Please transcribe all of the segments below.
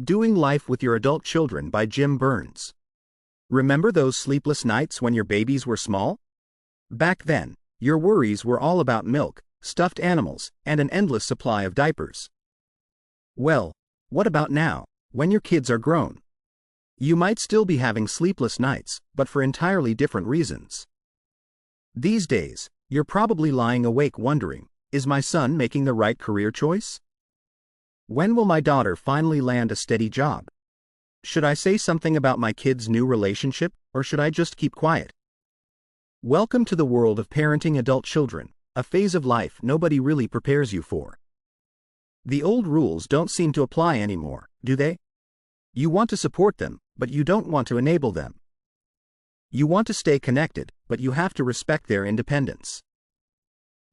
Doing Life with Your Adult Children by Jim Burns. Remember those sleepless nights when your babies were small? Back then, your worries were all about milk, stuffed animals, and an endless supply of diapers. Well, what about now, when your kids are grown? You might still be having sleepless nights, but for entirely different reasons. These days, you're probably lying awake wondering, is my son making the right career choice? When will my daughter finally land a steady job? Should I say something about my kid's new relationship, or should I just keep quiet? Welcome to the world of parenting adult children, a phase of life nobody really prepares you for. The old rules don't seem to apply anymore, do they? You want to support them, but you don't want to enable them. You want to stay connected, but you have to respect their independence.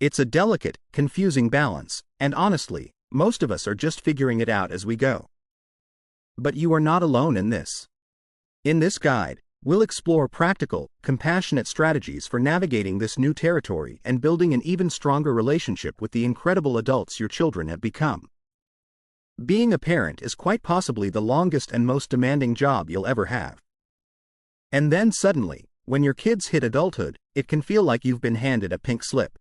It's a delicate, confusing balance, and honestly, most of us are just figuring it out as we go. But you are not alone in this. In this guide, we'll explore practical, compassionate strategies for navigating this new territory and building an even stronger relationship with the incredible adults your children have become. Being a parent is quite possibly the longest and most demanding job you'll ever have. And then suddenly, when your kids hit adulthood, it can feel like you've been handed a pink slip.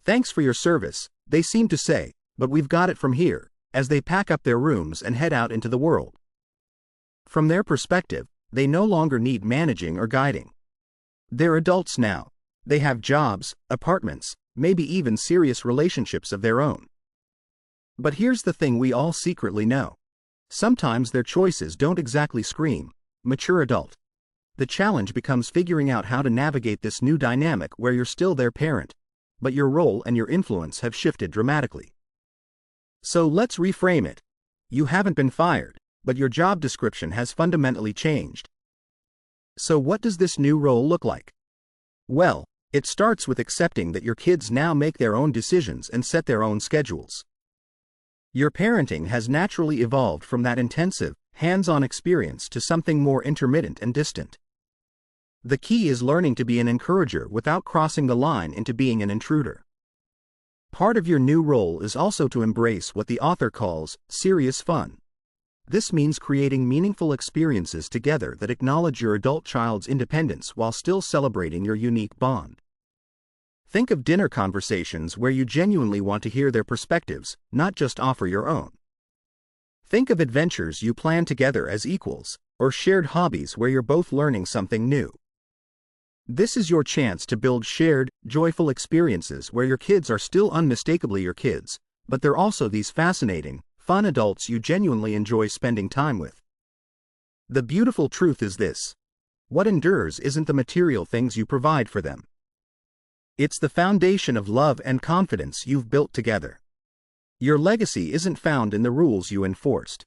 Thanks for your service, they seem to say, but we've got it from here, as they pack up their rooms and head out into the world. From their perspective, they no longer need managing or guiding. They're adults now. They have jobs, apartments, maybe even serious relationships of their own. But here's the thing we all secretly know. Sometimes their choices don't exactly scream, mature adult. The challenge becomes figuring out how to navigate this new dynamic where you're still their parent, but your role and your influence have shifted dramatically. So let's reframe it. You haven't been fired, but your job description has fundamentally changed. So what does this new role look like? Well, it starts with accepting that your kids now make their own decisions and set their own schedules. Your parenting has naturally evolved from that intensive, hands-on experience to something more intermittent and distant. The key is learning to be an encourager without crossing the line into being an intruder. Part of your new role is also to embrace what the author calls serious fun. This means creating meaningful experiences together that acknowledge your adult child's independence while still celebrating your unique bond. Think of dinner conversations where you genuinely want to hear their perspectives, not just offer your own. Think of adventures you plan together as equals, or shared hobbies where you're both learning something new. This is your chance to build shared, joyful experiences where your kids are still unmistakably your kids, but they're also these fascinating, fun adults you genuinely enjoy spending time with. The beautiful truth is this: what endures isn't the material things you provide for them. It's the foundation of love and confidence you've built together. Your legacy isn't found in the rules you enforced.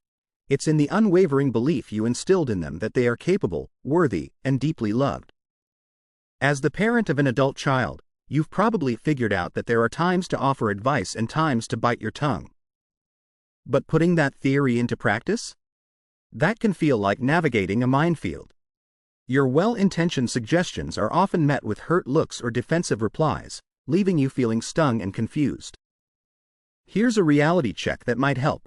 It's in the unwavering belief you instilled in them that they are capable, worthy, and deeply loved. As the parent of an adult child, you've probably figured out that there are times to offer advice and times to bite your tongue. But putting that theory into practice? That can feel like navigating a minefield. Your well-intentioned suggestions are often met with hurt looks or defensive replies, leaving you feeling stung and confused. Here's a reality check that might help.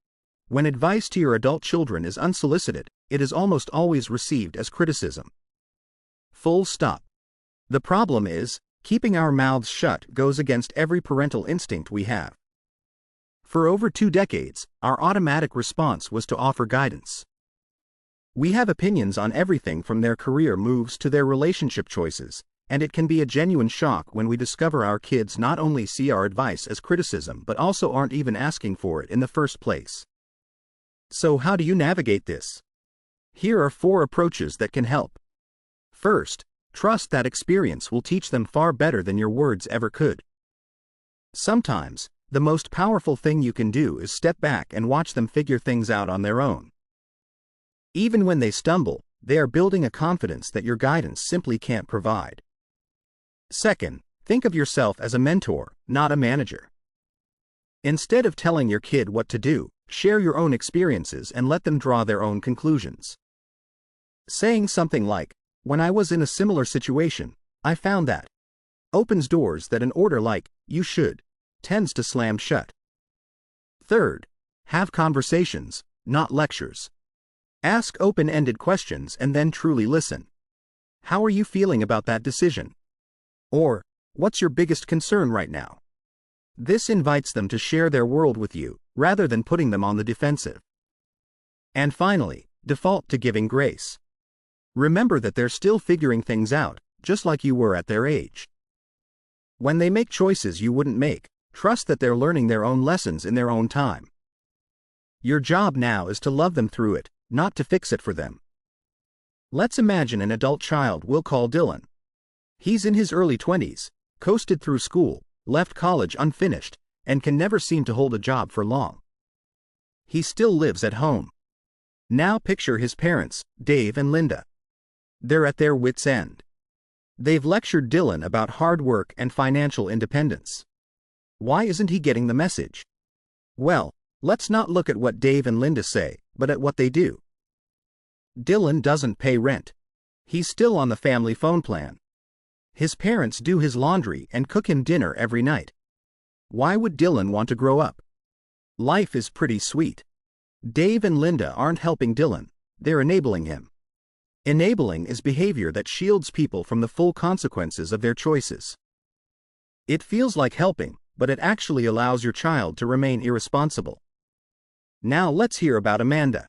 When advice to your adult children is unsolicited, it is almost always received as criticism. Full stop. The problem is, keeping our mouths shut goes against every parental instinct we have. For over 2 decades, our automatic response was to offer guidance. We have opinions on everything from their career moves to their relationship choices, and it can be a genuine shock when we discover our kids not only see our advice as criticism but also aren't even asking for it in the first place. So how do you navigate this? Here are 4 approaches that can help. First, trust that experience will teach them far better than your words ever could. Sometimes, the most powerful thing you can do is step back and watch them figure things out on their own. Even when they stumble, they are building a confidence that your guidance simply can't provide. Second, think of yourself as a mentor, not a manager. Instead of telling your kid what to do, share your own experiences and let them draw their own conclusions. Saying something like, "When I was in a similar situation, I found that," opens doors that an order like, "You should," tends to slam shut. Third, have conversations, not lectures. Ask open-ended questions and then truly listen. How are you feeling about that decision? Or, what's your biggest concern right now? This invites them to share their world with you, rather than putting them on the defensive. And finally, default to giving grace. Remember that they're still figuring things out, just like you were at their age. When they make choices you wouldn't make, trust that they're learning their own lessons in their own time. Your job now is to love them through it, not to fix it for them. Let's imagine an adult child we'll call Dylan. He's in his early 20s, coasted through school, left college unfinished, and can never seem to hold a job for long. He still lives at home. Now picture his parents, Dave and Linda. They're at their wits' end. They've lectured Dylan about hard work and financial independence. Why isn't he getting the message? Well, let's not look at what Dave and Linda say, but at what they do. Dylan doesn't pay rent. He's still on the family phone plan. His parents do his laundry and cook him dinner every night. Why would Dylan want to grow up? Life is pretty sweet. Dave and Linda aren't helping Dylan, they're enabling him. Enabling is behavior that shields people from the full consequences of their choices. It feels like helping, but it actually allows your child to remain irresponsible. Now let's hear about Amanda.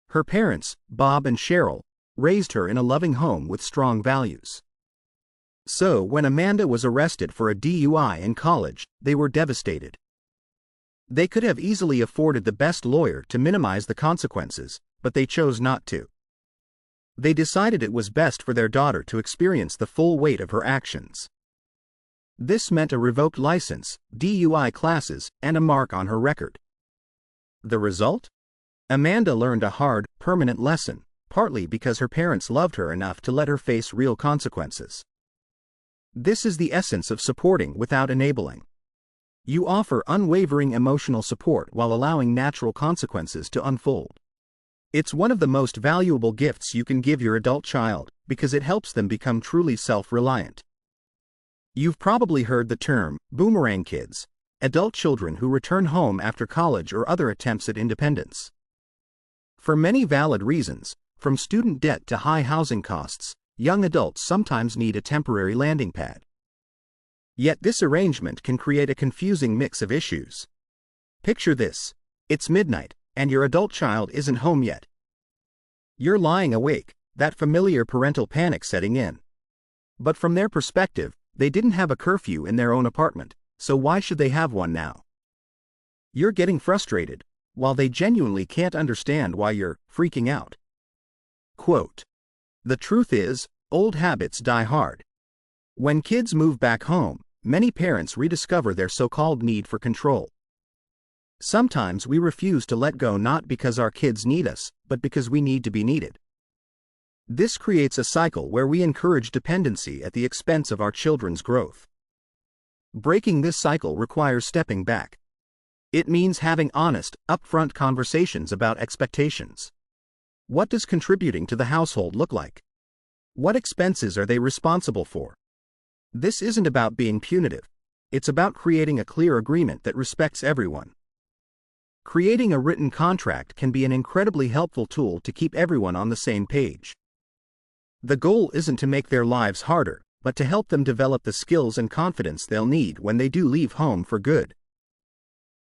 Her parents, Bob and Cheryl, raised her in a loving home with strong values. So when Amanda was arrested for a DUI in college, they were devastated. They could have easily afforded the best lawyer to minimize the consequences, but they chose not to. They decided it was best for their daughter to experience the full weight of her actions. This meant a revoked license, DUI classes, and a mark on her record. The result? Amanda learned a hard, permanent lesson, partly because her parents loved her enough to let her face real consequences. This is the essence of supporting without enabling. You offer unwavering emotional support while allowing natural consequences to unfold. It's one of the most valuable gifts you can give your adult child, because it helps them become truly self-reliant. You've probably heard the term, boomerang kids, adult children who return home after college or other attempts at independence. For many valid reasons, from student debt to high housing costs, young adults sometimes need a temporary landing pad. Yet this arrangement can create a confusing mix of issues. Picture this: it's midnight, and your adult child isn't home yet. You're lying awake, that familiar parental panic setting in. But from their perspective, they didn't have a curfew in their own apartment, so why should they have one now? You're getting frustrated, while they genuinely can't understand why you're freaking out. Quote, "The truth is, old habits die hard. When kids move back home, many parents rediscover their so-called need for control. Sometimes we refuse to let go not because our kids need us, but because we need to be needed. This creates a cycle where we encourage dependency at the expense of our children's growth. Breaking this cycle requires stepping back. It means having honest, upfront conversations about expectations. What does contributing to the household look like? What expenses are they responsible for? This isn't about being punitive. It's about creating a clear agreement that respects everyone. Creating a written contract can be an incredibly helpful tool to keep everyone on the same page. The goal isn't to make their lives harder, but to help them develop the skills and confidence they'll need when they do leave home for good.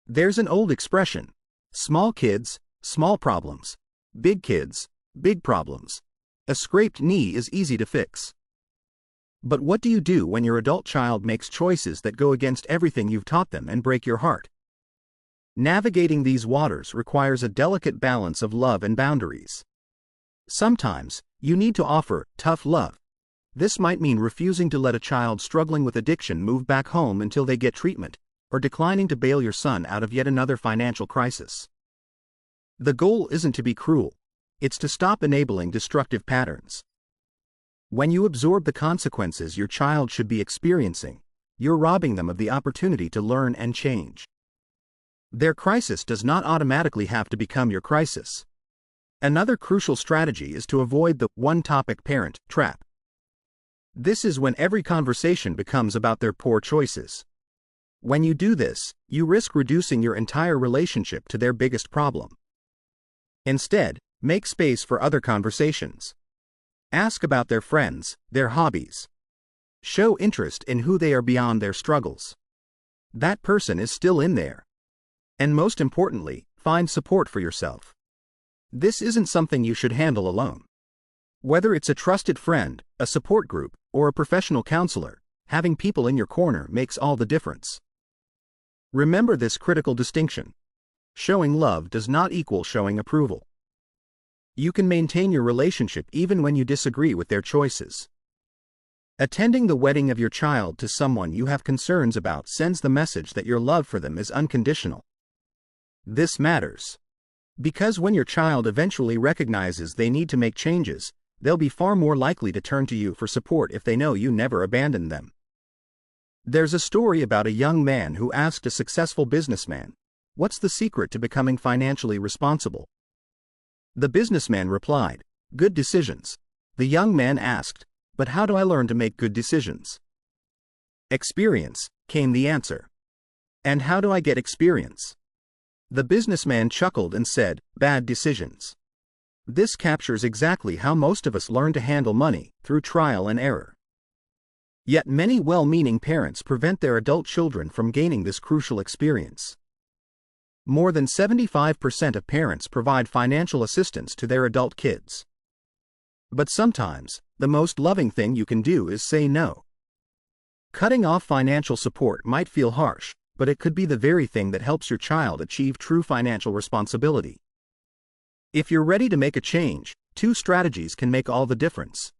There's an old expression: small kids, small problems; big kids, big problems. A scraped knee is easy to fix. But what do you do when your adult child makes choices that go against everything you've taught them and break your heart? Navigating these waters requires a delicate balance of love and boundaries. Sometimes, you need to offer tough love. This might mean refusing to let a child struggling with addiction move back home until they get treatment, or declining to bail your son out of yet another financial crisis. The goal isn't to be cruel. It's to stop enabling destructive patterns. When you absorb the consequences your child should be experiencing, you're robbing them of the opportunity to learn and change. Their crisis does not automatically have to become your crisis. Another crucial strategy is to avoid the one-topic parent trap. This is when every conversation becomes about their poor choices. When you do this, you risk reducing your entire relationship to their biggest problem. Instead, make space for other conversations. Ask about their friends, their hobbies. Show interest in who they are beyond their struggles. That person is still in there. And most importantly, find support for yourself. This isn't something you should handle alone. Whether it's a trusted friend, a support group, or a professional counselor, having people in your corner makes all the difference. Remember this critical distinction. Showing love does not equal showing approval. You can maintain your relationship even when you disagree with their choices. Attending the wedding of your child to someone you have concerns about sends the message that your love for them is unconditional. This matters. Because when your child eventually recognizes they need to make changes, they'll be far more likely to turn to you for support if they know you never abandoned them. There's a story about a young man who asked a successful businessman, "What's the secret to becoming financially responsible?" The businessman replied, "Good decisions." The young man asked, "But how do I learn to make good decisions?" "Experience," came the answer. "And how do I get experience?" The businessman chuckled and said, "Bad decisions." This captures exactly how most of us learn to handle money, through trial and error. Yet many well-meaning parents prevent their adult children from gaining this crucial experience. More than 75% of parents provide financial assistance to their adult kids. But sometimes, the most loving thing you can do is say no. Cutting off financial support might feel harsh, but it could be the very thing that helps your child achieve true financial responsibility. If you're ready to make a change, 2 strategies can make all the difference.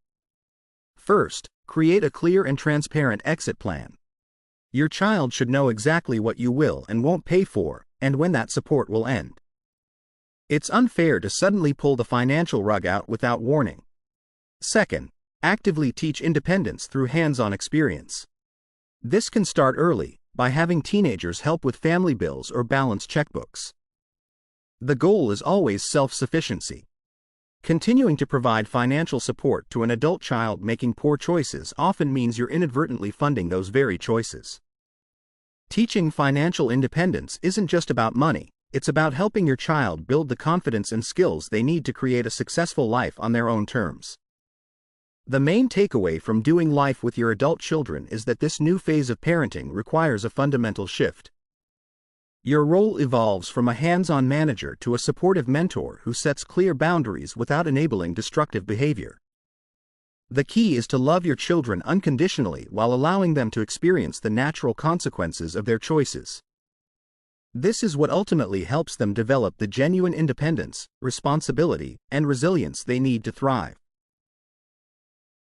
First, create a clear and transparent exit plan. Your child should know exactly what you will and won't pay for, and when that support will end. It's unfair to suddenly pull the financial rug out without warning. Second, actively teach independence through hands-on experience. This can start early, by having teenagers help with family bills or balance checkbooks. The goal is always self-sufficiency. Continuing to provide financial support to an adult child making poor choices often means you're inadvertently funding those very choices. Teaching financial independence isn't just about money, it's about helping your child build the confidence and skills they need to create a successful life on their own terms. The main takeaway from doing life with your adult children is that this new phase of parenting requires a fundamental shift. Your role evolves from a hands-on manager to a supportive mentor who sets clear boundaries without enabling destructive behavior. The key is to love your children unconditionally while allowing them to experience the natural consequences of their choices. This is what ultimately helps them develop the genuine independence, responsibility, and resilience they need to thrive.